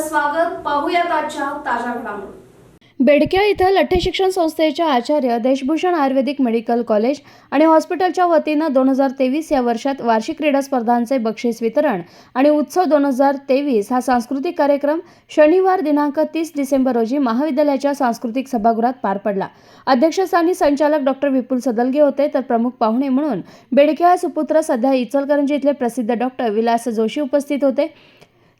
स्वागत. पाहूयात आजच्या ताज्या घडामोडी. बेडक्या इथं लठ्ठे शिक्षण संस्थेच्या आचार्य देशभूषण आयुर्वेदिक मेडिकल कॉलेज आणि हॉस्पिटलच्या वतीनं 2023 या वर्षात वार्षिक क्रीडा स्पर्धांचे बक्षीस वितरण आणि उत्सव 2023 हा सांस्कृतिक कार्यक्रम शनिवार दिनांक 30 डिसेंबर रोजी महाविद्यालयाच्या सांस्कृतिक सभागृहात पार पडला. अध्यक्षस्थानी संचालक डॉक्टर विपुल सदलगे होते, तर प्रमुख पाहुणे म्हणून बेडक्या सुपुत्र सध्या इचलकरंजी इथले प्रसिद्ध डॉक्टर विलास जोशी उपस्थित होते.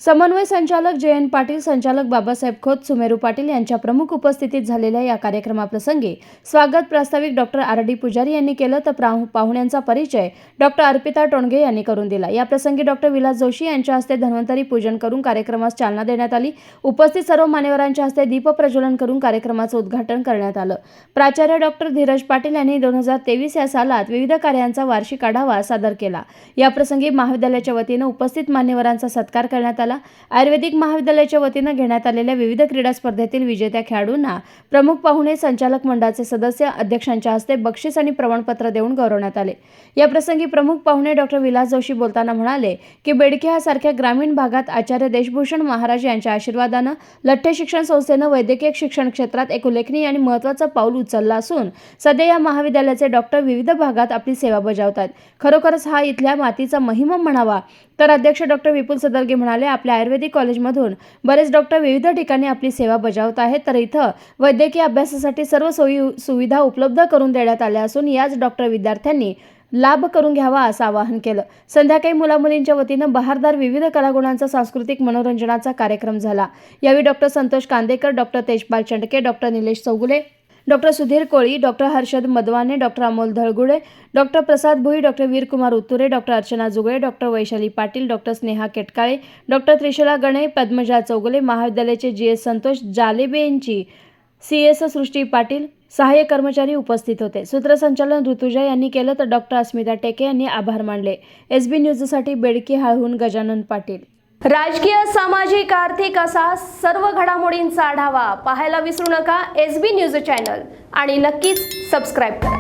समन्वय संचालक जयंत पाटील, संचालक बाबासाहेब खोत, सुमेरू पाटील यांच्या प्रमुख उपस्थितीत झालेल्या या कार्यक्रमाप्रसंगी स्वागत प्रास्ताविक डॉक्टर आर.डी. पुजारी यांनी केलं, तर पाहुण्यांचा परिचय डॉक्टर अर्पिता टोणगे यांनी करून दिला. या प्रसंगी डॉक्टर विलास जोशी यांच्या हस्ते धन्वंतरी पूजन करून कार्यक्रमास चालना देण्यात आली. उपस्थित सर्व मान्यवरांच्या हस्ते दीप प्रज्वलन करून कार्यक्रमाचं उद्घाटन करण्यात आलं. प्राचार्य डॉक्टर धीरज पाटील यांनी 2023 या सालात विविध कार्यांचा वार्षिक आढावा सादर केला. या प्रसंगी महाविद्यालयाच्या वतीनं उपस्थित मान्यवरांचा सत्कार करण्यात आला. आयुर्वेदिक महाविद्यालयाच्या वतीनं घेण्यात आलेल्या विविध क्रीडा स्पर्धेतील विजेत्या खेळाडूंना प्रमुख पाहुणे, संचालक मंडळाचे सदस्य, अध्यक्षांच्या हस्ते बक्षीस आणि प्रमाणपत्र देऊन गौरवण्यात आले. या प्रसंगी प्रमुख पाहुणे डॉक्टर विलास जोशी बोलताना म्हणाले की बेडक्या सारख्या ग्रामीण भागात आचार्य देशभूषण महाराज यांच्या आशीर्वादानं लठ्ठे शिक्षण संस्थेनं वैद्यकीय शिक्षण क्षेत्रात एक उल्लेखनीय आणि महत्त्वाचं पाऊल उचललं असून सध्या या महाविद्यालयाचे डॉक्टर विविध भागात आपली सेवा बजावतात. खरोखरच हा इथल्या मातीचा महिमा म्हणावा. तर अध्यक्ष डॉक्टर विपुल सदलगे म्हणाले, आपल्या आयुर्वेदिक कॉलेजमधून बरेच डॉक्टर विविध ठिकाणी आपली सेवा बजावत आहेत, तर इथं वैद्यकीय अभ्यासासाठी सर्व सोयी सुविधा उपलब्ध करून देण्यात आल्या असून याच डॉक्टर विद्यार्थ्यांनी लाभ करून घ्यावा असं आवाहन केलं. संध्याकाळी मुलामुलींच्या वतीनं बहारदार विविध कलागुणांचा सांस्कृतिक मनोरंजनाचा कार्यक्रम झाला. यावेळी doctor Santosh Kandekar, doctor Tejpal Chandke, doctor Nilesh Chougule, doctor Sudhir Koli, doctor Harshad Madwane, doctor Amol Dhalgude, doctor Prasad Bhui, doctor Veerkumar Utture, doctor Archana Jugale, doctor Vaishali Patil, doctor Sneha Ketkale, doctor Trishala Gane, Padmaja Chougule, महाविद्यालयाचे GS संतोष जालेबेंची, CS सृष्टी पाटील, सहाय्यक कर्मचारी उपस्थित होते. सूत्रसंचालन ऋतुजा यांनी केलं, तर डॉक्टर अस्मिता टेके यांनी आभार मानले. SB न्यूजसाठी बेडकी हाळहून गजानन पाटील. राजकीय, सामाजिक, आर्थिक असा सर्व घडामोडींचा आढावा पाहायला विसरू नका SB न्यूज चॅनल आणि नक्कीच सबस्क्राईब करा.